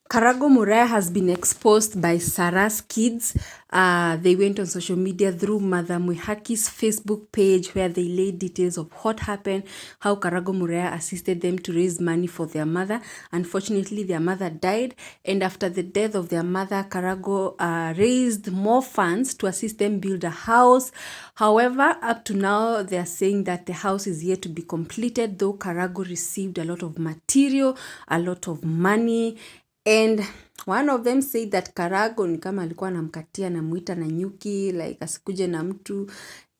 Karangu Muraya has been exposed by Sarah's kids. They went on social media through Mother Mwihaki's Facebook page where they laid details of what happened, how Karangu Muraya assisted them to raise money for their mother. Unfortunately, their mother died, and after the death of their mother, Karangu raised more funds to assist them build a house. However, up to now, they are saying that the house is yet to be completed, though Karangu received a lot of material, a lot of money. And one of them said that Karangu ni kama alikuwa anamkatia na muita na nyuki, like asikuje na mtu.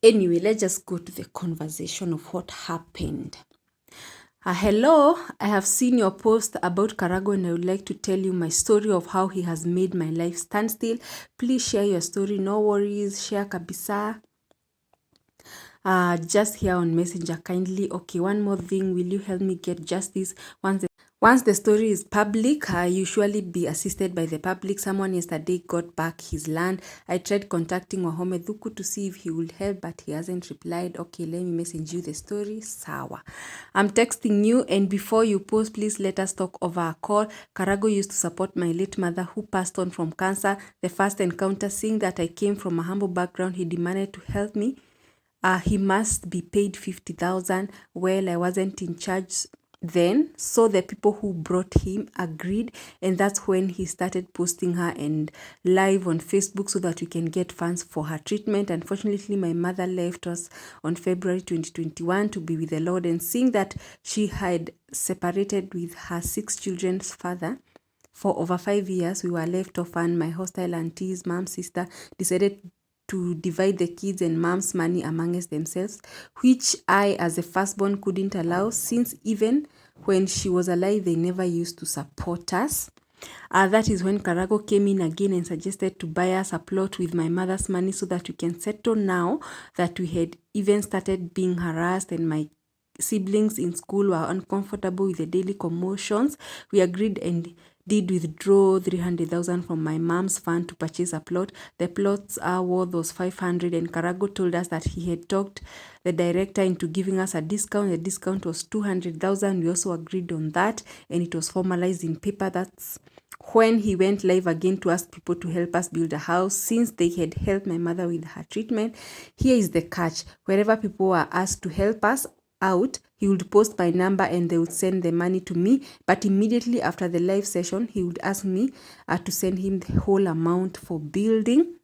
Anyway, let's just go to the conversation of what happened. Hello, I have seen your post about Karangu and I would like to tell you my story of how he has made my life stand still. Please share your story, no worries, share kabisa. Just here on Messenger kindly. Okay, one more thing, will you help me get justice? Once the story is public, I usually be assisted by the public. Someone yesterday got back his land. I tried contacting Wahome Dhuku to see if he would help, but he hasn't replied. Okay, let me message you the story. Sawa. I'm texting you, and before you post, please let us talk over a call. Karangu used to support my late mother who passed on from cancer. The first encounter, seeing that I came from a humble background, he demanded to help me. He must be paid 50,000. Well, I wasn't in charge then, so the people who brought him agreed, and that's when he started posting her and live on Facebook so that we can get funds for her treatment. Unfortunately, my mother left us on February 2021 to be with the Lord, and seeing that she had separated with her 6 children's father for over 5 years, we were left orphan. My hostile aunties, mom's sister, decided to divide the kids and mom's money amongst themselves, which I as a firstborn couldn't allow, since even when she was alive, they never used to support us. That is when Karangu came in again and suggested to buy us a plot with my mother's money so that we can settle now that we had even started being harassed and my siblings in school were uncomfortable with the daily commotions. We agreed and did withdraw 300,000 from my mom's fund to purchase a plot. The plot's worth was 500, and Karangu told us that he had talked the director into giving us a discount. The discount was 200,000. We also agreed on that, and it was formalized in paper. That's when he went live again to ask people to help us build a house, since they had helped my mother with her treatment. Here is the catch: wherever people were asked to help us out, he would post my number and they would send the money to me, but immediately after the live session he would ask me to send him the whole amount for building.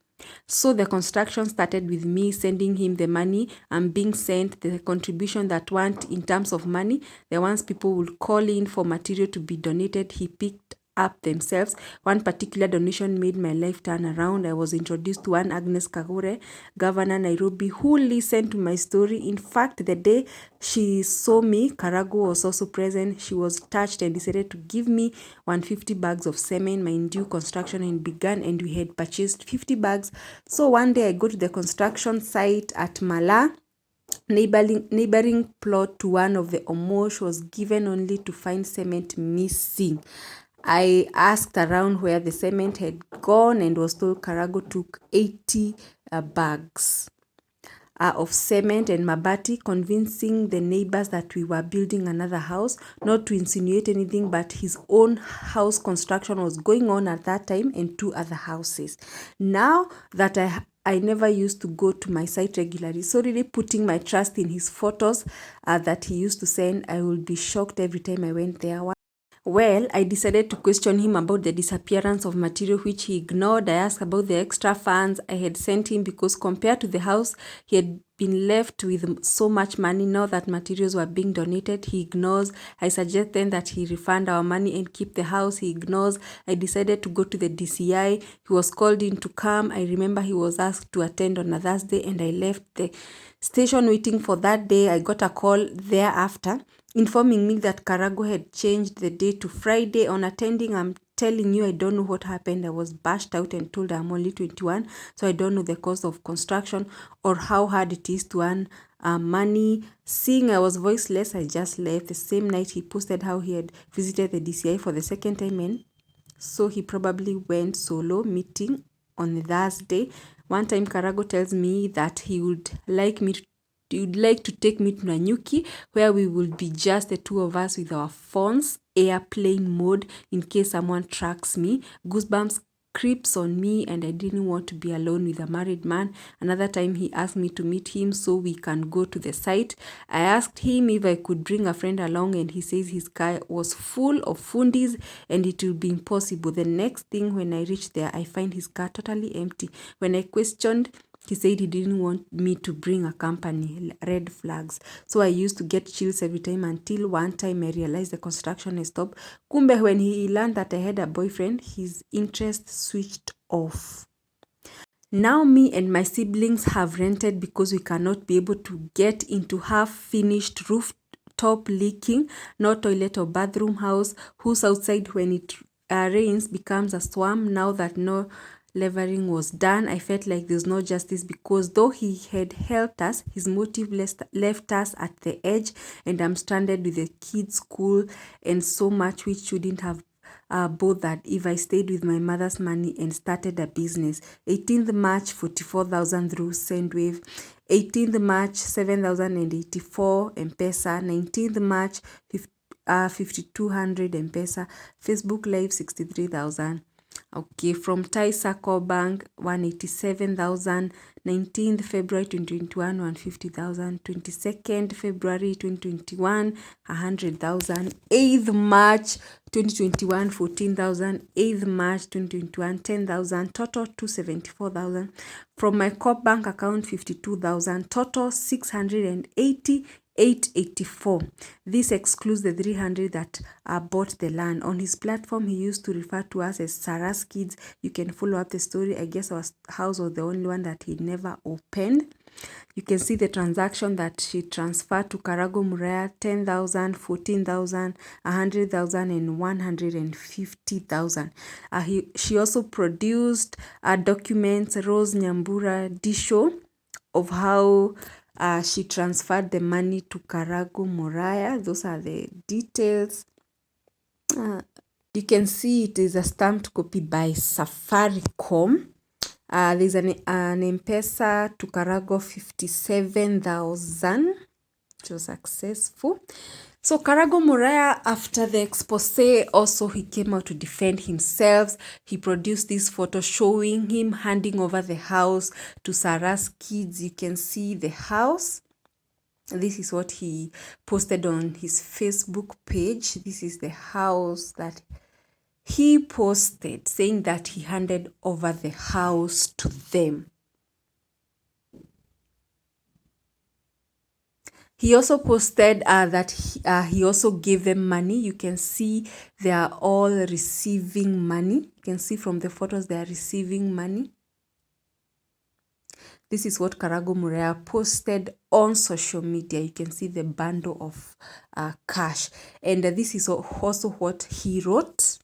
So the construction started with me sending him the money and being sent the contribution that went in terms of money. The ones people would call in for material to be donated, he picked up themselves. One particular donation made my life turn around. I was introduced to one Agnes Kagure, Governor Nairobi, who listened to my story. In fact, the day she saw me, Karangu was also present. She was touched and decided to give me 150 bags of cement. My due construction and began, and we had purchased 50 bags. So one day I go to the construction site at Mala. Neighboring plot to one of the Omosh was given only to find cement missing. I asked around where the cement had gone and was told Karangu took 80 bags of cement and mabati, convincing the neighbors that we were building another house. Not to insinuate anything, but his own house construction was going on at that time and 2 other houses. Now that I never used to go to my site regularly, so really putting my trust in his photos that he used to send, I would be shocked every time I went there. Well, I decided to question him about the disappearance of material, which he ignored. I asked about the extra funds I had sent him because compared to the house, he had been left with so much money. Now that materials were being donated, he ignores. I suggest then that he refund our money and keep the house. He ignores. I decided to go to the DCI. He was called in to come. I remember he was asked to attend on a Thursday, and I left the station waiting for that day. I got a call thereafter informing me that Karangu had changed the day to Friday. On attending, I'm telling you, I don't know what happened. I was bashed out and told I'm only 21, so I don't know the cost of construction or how hard it is to earn money. Seeing I was voiceless, I just left. The same night, he posted how he had visited the DCI for the second time, and so he probably went solo meeting on the Thursday. One time, Karangu tells me that he would like to take me to Nanyuki, where we will be just the 2 of us with our phones airplane mode in case someone tracks me. Goosebumps creeps on me, and I didn't want to be alone with a married man. Another time he asked me to meet him so we can go to the site. I asked him if I could bring a friend along, and he says his car was full of fundis and it will be impossible. The next thing, when I reach there, I find his car totally empty. When I questioned, he said he didn't want me to bring a company. Red flags. So I used to get chills every time until one time I realized the construction has stopped. Kumbe, when he learned that I had a boyfriend, his interest switched off. Now me and my siblings have rented because we cannot be able to get into half-finished rooftop leaking, no toilet or bathroom house, whose outside when it rains becomes a swamp. Now that no levering was done, I felt like there's no justice because though he had helped us, his motive left us at the edge, and I'm stranded with the kids' school and so much which shouldn't have bothered if I stayed with my mother's money and started a business. 18th March, 44,000 through Sendwave. 18th March, 7,084 M-Pesa. 19th March, 5,200 M-Pesa. Facebook Live, 63,000. Okay, from Thai Circle Bank, 187,000. 19th February 2021, 150,000. 22nd February 2021, 100,000. 8th March 2021, 14,000. 8th March 2021, 10,000. Total 274,000. From my corp bank account, 52,000. Total 680. 884. This excludes the 300 that bought the land. On his platform, he used to refer to us as Sarah's kids. You can follow up the story. I guess our house was the only one that he never opened. You can see the transaction that she transferred to Karangu, Muraya, 10,000, 14,000, 100,000, and 150,000. She also produced documents, Rose Nyambura Disho, of how she transferred the money to Karangu, Muraya. Those are the details. You can see it is a stamped copy by Safaricom. There's an M-Pesa to Karangu, 57,000. It was successful. So Karangu Muraya, after the expose, also he came out to defend himself. He produced this photo showing him handing over the house to Sarah's kids. You can see the house. This is what he posted on his Facebook page. This is the house that he posted, saying that he handed over the house to them. He also posted that he also gave them money. You can see they are all receiving money. You can see from the photos they are receiving money. This is what Karangu Muraya posted on social media. You can see the bundle of cash. And this is also what he wrote.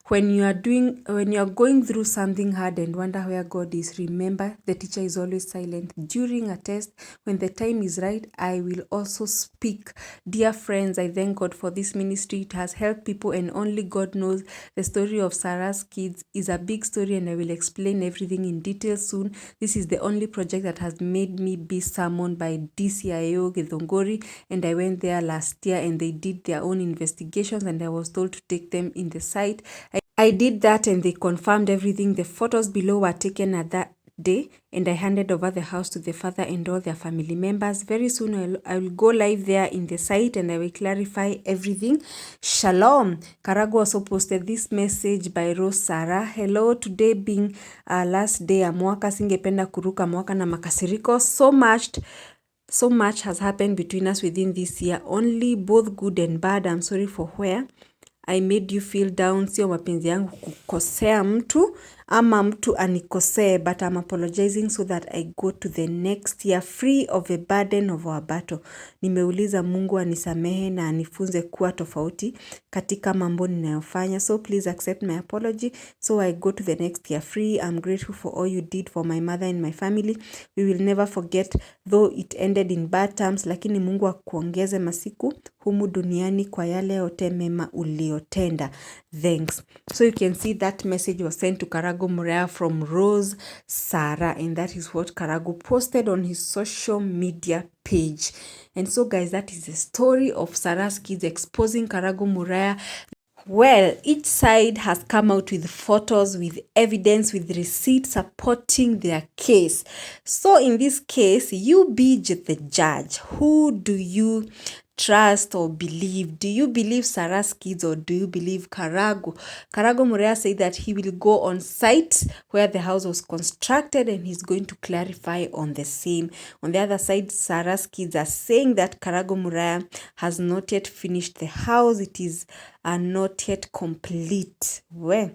When you are going through something hard and wonder where God is, remember the teacher is always silent. During a test, when the time is right, I will also speak. Dear friends, I thank God for this ministry. It has helped people and only God knows. The story of Sarah's kids is a big story and I will explain everything in detail soon. This is the only project that has made me be summoned by DCIO Githongori, and I went there last year and they did their own investigations and I was told to take them in the site. I did that and they confirmed everything. The photos below were taken at that day and I handed over the house to the father and all their family members. Very soon I will go live there in the site and I will clarify everything. Shalom. Karangu also posted this message by Rose Sarah. Hello, today being last day ya mwaka, singependa kuruka mwaka na makasiriko. So much has happened between us within this year, only both good and bad. I'm sorry for where I made you feel down. Sio mapenzi yangu kukosea mtu ama mtu anikosee, but I'm apologizing so that I go to the next year free of the burden of our battle. Nimeuliza Mungu anisamehe na anifunze kuwa tofauti katika mambo ninayofanya. So please accept my apology so I go to the next year free. I'm grateful for all you did for my mother and my family. We will never forget, though it ended in bad terms, lakini Mungu akuongeze masiku humu duniani kwa yale yote mema uliotenda. Thanks. So you can see that message was sent to Karangu Muraya from Rose Sarah, and that is what Karangu posted on his social media page. And so guys, that is the story of Sarah's kids exposing Karangu Muraya. Well, each side has come out with photos, with evidence, with receipts supporting their case. So in this case, you be the judge. Who do you trust or believe? Do you believe Sarah's kids or do you believe Karangu? Karangu Muraya said that he will go on site where the house was constructed and he's going to clarify on the same. On the other side, Sarah's kids are saying that Karangu Muraya has not yet finished the house. It is not yet complete. Well,